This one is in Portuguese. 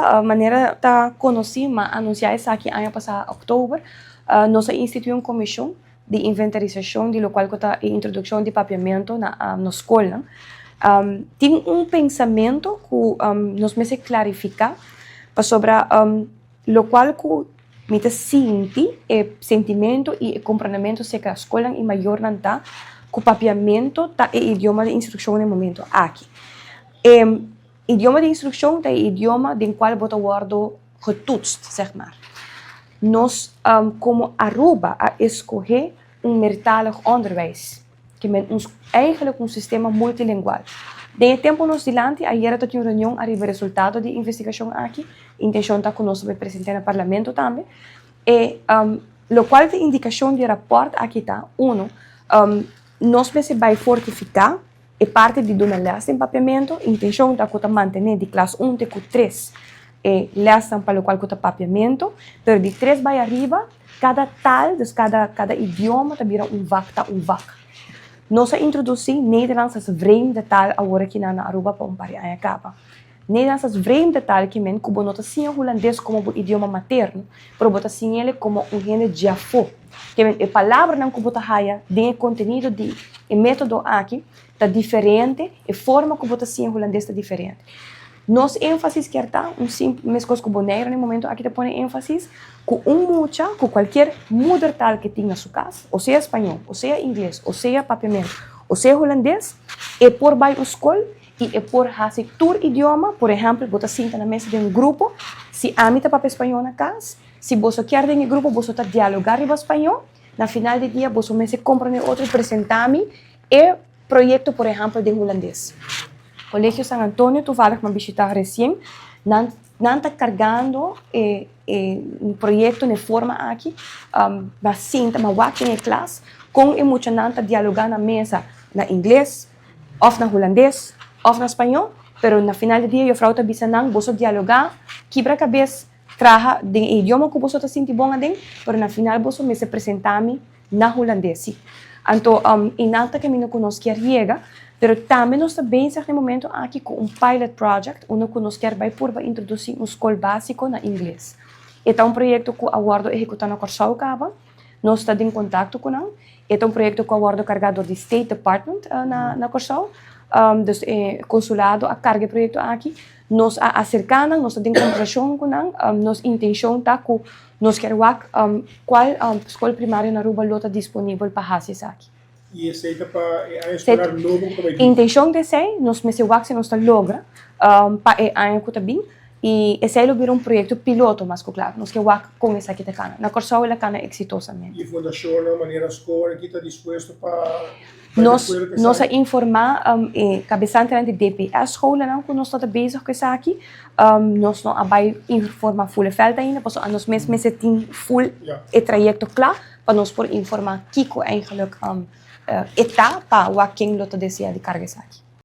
maneira de conhecer, mas anunciar isso aqui ano passado, outubro, nós instituímos uma comissão de inventarização, de local que está a introdução de papiamento na escola. Tem pensamento que nós precisamos clarificar sobre o qual que me sente sentimento e compreendimento se que a escola é maior não está, que o papiamento é o idioma de instrução no momento aqui. Idioma de instrução é o idioma do qual você wordt getoetst, zeg maar. Nós, como Aruba, a escolher meertalig onderwijs, que é eigenlijk sistema multilingual. De tempo nos dilante, ayer eu tive uma reunião, arriba o resultado de investigação aqui, intenção está conosco para apresentar no parlamento também, e o qual de indicação de rapport aqui está, nós precisamos fortificar e parte de uma lista de papiamento, intenção está manter de classe 1 até 3, e lista para o qual está papiamento, pero de 3 vai arriba, cada tal, cada idioma vira vak. Nós introduzimos Nederlands als vreemde taal agora aqui na Aruba para paria capa. Nederlands als vreemde taal que men kubo nota sim holandês como o idioma materno, pero bota sim ele como gênero jafo. Que men a palavra não kubo ta haya, de conteúdo de e método aqui tá diferente, e forma kubo ta sim holandês tá diferente. Nós ênfasis quer tá simples coisa kubo negro no momento aqui tá põe ênfasis com mucha, com qualquer mother tal que tenha na sua casa, ou seja espanhol, ou seja inglês, ou seja papiamento, ou seja holandês, e por vai a escola e por fazer todo idioma, por exemplo, você senta na mesa de grupo, se a mim tá papel espanhol na casa, se você quer de grupo, você tá dialogar em espanhol, na final do dia você me se compreende outro apresentar-me e projeto, por exemplo, de holandês. Colégio San Antonio, toevallig me visitar recém, não está carregando projeto de forma aqui, mas senta, mas aqui em classe, com e muita nanta dialogar na mesa na inglês, ou na holandês, ou na espanhol, pero na final do dia eu frauta bisa nang você dialogar, quebra-cabeça, traja de idioma que você está sentindo bom adem, pero na final você me se apresentar-me na holandês. Então, inata que me não conosco que chega, pero também nós estamos no momento aqui com pilot project, onde nós queremos para introduzir escola básico na inglês. Este é projeto que o Guardo executa na Corsau Cava, nós estamos em contato com ele. Este é projeto que o Guardo carregado do State Department na Corsau, dus consulado a carga projeto aqui. Nós acercamos, nós estamos em conversação com ele, nossa intenção está que nós queremos qual escola primária na Aruba está disponível para fazer isso aqui. E esse aí está para explorar novo como é que? Intenção de ser, nós me se nós está logra para ano que também e esse aí virou projeto piloto, mas claro, nós que com essa aqui cana. Na Corsau ela cana exitosamente. E a fundação de maneira escola aqui está disposto para nós informar cabeçante de DPS escola não que nós está bezig com isso aqui, nós não vai informar full veld ainda, porque nós mesmos tem full e trajeto klaar para nós por informar que eigenlijk etapa waar quem lota deseja de carga aqui.